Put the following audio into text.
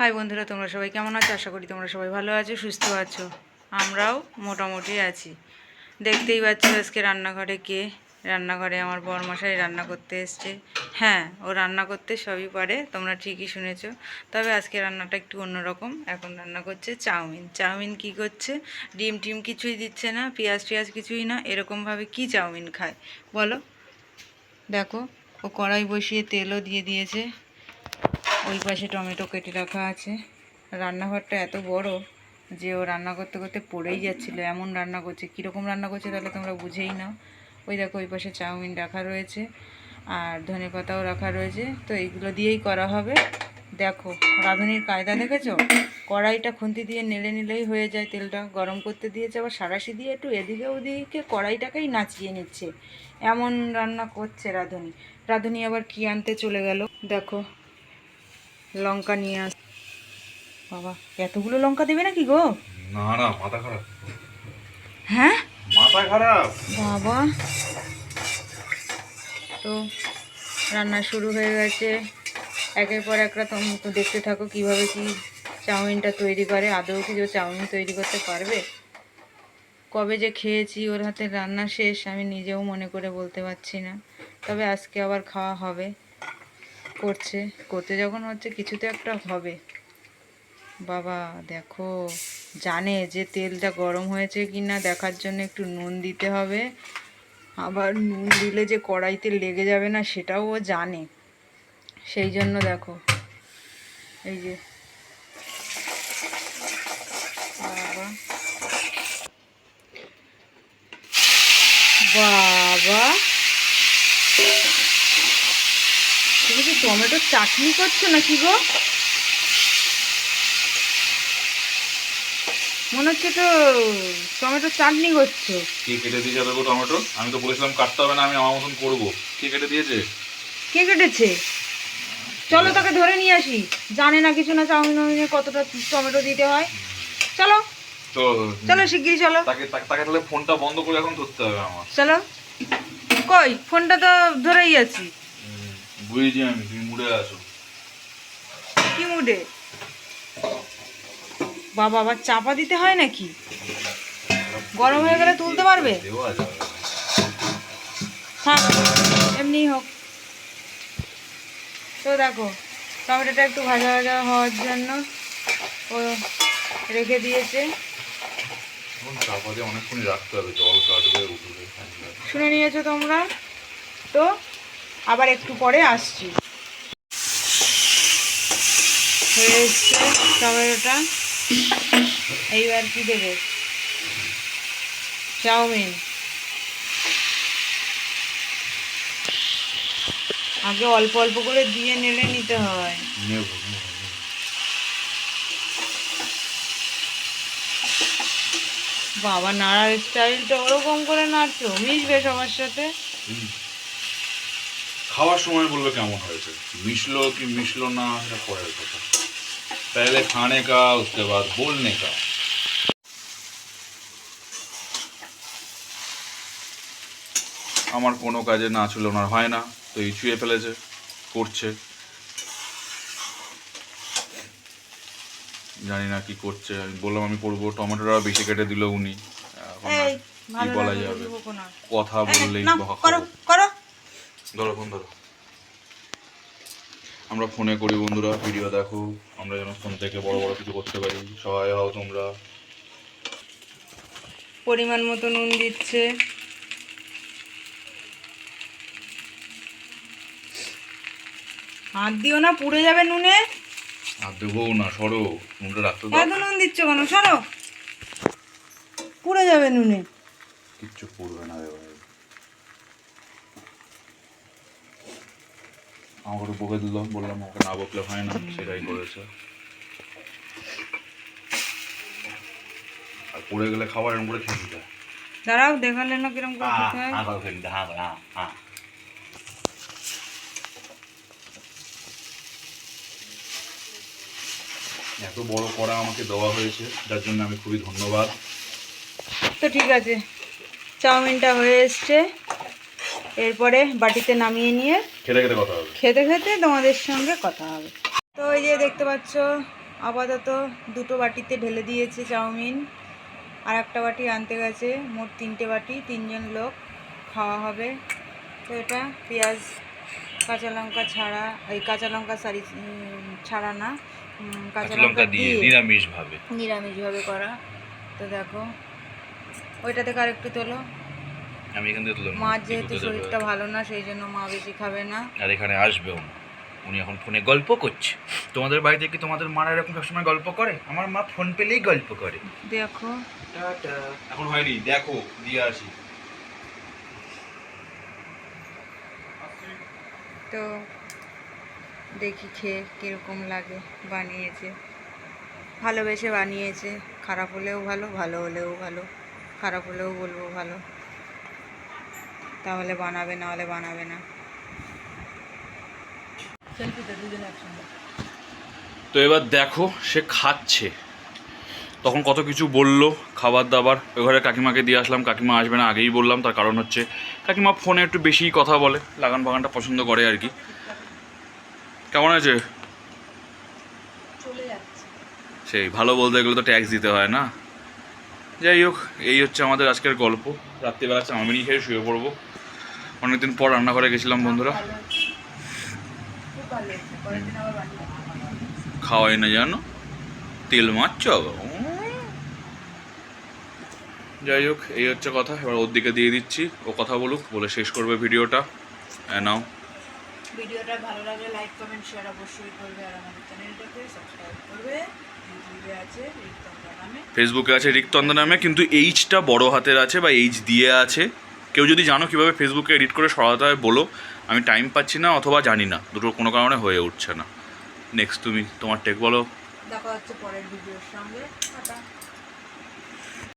High বন্ধুরা, তোমরা সবাই কেমন আছো? আশা করি তোমরা সবাই ভালো আছো, সুস্থ আছো। আমরাও মোটামুটি আছি। দেখতেই পাচ্ছ আজকে রান্নাঘরে আমার বরমশাই রান্না করতে এসছে। হ্যাঁ, ও রান্না করতে সবই পারে, তোমরা ঠিকই শুনেছো। তবে আজকে রান্নাটা একটু অন্যরকম। এখন রান্না করছে চাউমিন কি করছে? ডিম টিম কিছুই দিচ্ছে না, পেঁয়াজ টিয়াজ কিছুই না, এরকমভাবে কি চাউমিন খায় বলো? দেখো, ও কড়াই বসিয়ে তেলও দিয়ে দিয়েছে। ওই পাশে টমেটো কেটে রাখা আছে। রান্নাঘরটা এত বড় যে ও রান্না করতে করতে পড়েই যাচ্ছিল, এমন রান্না করছে। কীরকম রান্না করছে তাহলে তোমরা বুঝেই নাও। ওই দেখো, ওই পাশে চাউমিন রাখা রয়েছে আর ধনেপাতাও রাখা রয়েছে, তো এইগুলো দিয়েই করা হবে। দেখো রাঁধুনির কায়দা দেখেছো? কড়াইটা খুন্তি দিয়ে নেড়ে নিলেই হয়ে যায়। তেলটা গরম করতে দিয়েছে, আবার সাঁড়াশি দিয়ে একটু এদিকে ওদিকে কড়াইটাকেই নাচিয়ে নিচ্ছে। এমন রান্না করছে রাঁধুনি আবার কি আনতে চলে গেল দেখো, লঙ্কা নিয়ে আস। বাবা, এতগুলো লঙ্কা দেবে নাকি গো? না না, মাথা খারাপ। হ্যাঁ, মাথা খারাপ বাবা। তো রান্না শুরু হয়ে গেছে। একের পর একটা তোমরা তো দেখতে থাকো কিভাবে কি চাউমিনটা তৈরি করে। আদৌ কি ও চাউমিন তৈরি করতে পারবে? কবে যে খেয়েছি ওর হাতের রান্না শেষ আমি নিজেও মনে করে বলতে পারছি না। তবে আজকে আবার খাওয়া হবে। করতে যখন হচ্ছে কিছু তো একটা হবে। বাবা দেখো, জানে যে তেলটা গরম হয়েছে কি না দেখার জন্য একটু নুন দিতে হবে। আবার নুন দিলে যে কড়াইতে লেগে যাবে না সেটাও ও জানে। সেই জন্য দেখো, এই যে বাবা বাবা, তুমি কি টমেটোর চাটনি করছো নাকি গো? মনে হচ্ছে তো টমেটোর চাটনি করছো। কে কেটে দিয়েছে দেখো টমেটো? আমি তো বলেছিলাম কাটতে হবে না, আমি আমার মতন করবো। কে কেটে দিয়েছে? কে কেটেছে? চলো তাকে ধরে নিয়ে আসি। জানে না কিছু না, চাউমিনে কতটা টমেটো দিতে হয়। চলো তো চলো শিগগিরই চলো। তাকে তাকে তাকে তাহলে ফোনটা বন্ধ করে এখন ধরতে হবে আমার। চলো। কই ফোনটা তো ধরেই আছি। বুঝেছি আমি, তুমি মুড়ে আছো। কি মুডে? বাবা, আবার চাপা দিতে হয় নাকি? গরম হয়ে গেলে তুলতে পারবে? দেওয়া যাবে। থাক, এমনিই হোক। তো দেখো, টমেটোটা একটু ভাজা ভাজা হওয়ার জন্য ও রেখে দিয়েছে। এখন চাপা দিয়ে অনেকক্ষণই রাখতে হবে, জল কাটবে উঠবে। শুনে নিয়েছো তোমরা তো? আবার একটু পরে আসছি। হয়ে এসছে টমেটোটা। এইবার কি দেবে? চাউমিন। আগে অল্প অল্প করে দিয়ে নেড়ে নিতে হয়। নেবো। বাবা, নাড়ার স্টাইলটা ওরকম করে নাড়ছো, মিশবে সবার সাথে। খাওয়ার সময় বলবে কেমন হয়েছে, মিশলো কি মিশলো না সেটা পরের কথা। पहले खाने का उसके बाद बोलने का। আমার কোনো কাজে না ছিল ওনার হয় না, তো এই ছুঁয়ে ফেলেছে, করছে। জানি না কি করছে, আমি বললাম আমি করবো, টমেটোটা বেশি কেটে দিল উনি। এখন আর কি বলা যাবে, কথা বললেই বকা খাবো। ধরো ফোন ধরো। আমরা ফোনে করি বন্ধুরা, ভিডিও দেখো, আমরা যেন ফোন থেকে বড় বড় কিছু করতে পারি, সহায় হও তোমরা। পরিমাণ মতো নুন দিচ্ছে। হাত দিও না, পুড়ে যাবে নুনে। আর দেবো না, সরো, নুনটা রাখতে দাও। এত নুন দিচ্ছ কেন? সরো, পুড়ে যাবে নুনে। কিচ্ছু পড়বে না এবার। আমাকে বকে দিল, বললাম ওকে না বকলে হয় না, সেটাই করেছে। আর পড়ে গেলে খাবার এরকম করে খেয়ে নিতে হয়। দাঁড়াও, দেখালে না কিরম করে খেতে হয়। এত বড় কড়া আমাকে দেওয়া হয়েছে, যার জন্য আমি খুবই ধন্যবাদ। তো ঠিক আছে, চাউমিনটা হয়ে এসছে। এরপরে বাটিতে নামিয়ে নিয়ে খেতে খেতে কথা হবে। খেতে খেতে তোমাদের সঙ্গে কথা হবে। তো এই যে দেখতে পাচ্ছ, আপাতত 2টো বাটিতে ঢেলে দিয়েছে চাউমিন, আর একটা বাটি আনতে গেছে, মোট 3টে বাটি, 3জন লোক খাওয়া হবে। তো এটা পেঁয়াজ কাঁচা লঙ্কা ছাড়া, এই কাঁচা লঙ্কা ছাড়া না, কাঁচা লঙ্কা দিয়ে নিরামিষভাবে করা। তো দেখো ওইটা থেকে আরেকটু তোলো। আমি এখান থেকে তুললাম, মার যেহেতু শরীরটা ভালো না সেই জন্য মা বেশি খাবে না। আর এখানে আসবেও না, উনি এখন ফোনে গল্প করছে। তোমাদের বাড়িতে কি তোমাদের মারা এরকম সবসময় গল্প করে? আমার মা ফোন পেলেই গল্প করে। দেখো টাটা। এখন হয়নি, দেখো দিয়ে আসি। তো দেখি খেয়ে কীরকম লাগে। বানিয়েছে, ভালোবেসে বানিয়েছে। খারাপ হলেও ভালো, ভালো হলেও ভালো, খারাপ হলেও বলবো ভালো। তাহলে বানাবে, না হলে বানাবে না। তো এবার দেখো সে খাচ্ছে, তখন কত কিছু বললো খাবার দাবার। ওই ঘরে কাকিমাকে দিয়ে আসলাম, কাকিমা আসবে না আগেই বললাম। তার কারণ হচ্ছে কাকিমা ফোনে একটু বেশিই কথা বলে, লাগান বাগানটা পছন্দ করে আর কি। কেমন আছে? সেই ভালো বলতে গেলে তো ট্যাক্স দিতে হয় না। যাই হোক, এই হচ্ছে আমাদের আজকের গল্প। রাত্রিবেলা চাউমিনই খেয়ে শুয়ে পড়বো। অনেকদিন পর রান্নাঘরে গেছিলাম বন্ধুরা, খাওয়াই না জানো, তেল মারছ। যাই হোক, এই হচ্ছে কথা। এবার ওর দিকে দিয়ে দিচ্ছি, ও কথা বলুক, বলে শেষ করবে ভিডিওটা। নাও, ভিডিওটা ভালো লাগলে লাইক কমেন্ট শেয়ার অবশ্যই করবে, আর আমাদের চ্যানেলটাকে সাবস্ক্রাইব করবে। ইউটিউবে আছে রিক্তন্দা নামে, ফেসবুকে আছে রিক্তন্দা নামে, কিন্তু এইচটা বড় হাতের আছে বা এইচ দিয়ে আছে। কেউ যদি জানো কীভাবে ফেসবুকে এডিট করে সরাতে হয় বলো, আমি টাইম পাচ্ছি না অথবা জানি না, দুটোর কোনো কারণে হয়ে উঠছে না। নেক্সট তুমি তোমার টেক বলো। দেখা হচ্ছে পরের ভিডিওর সঙ্গে। টাটা।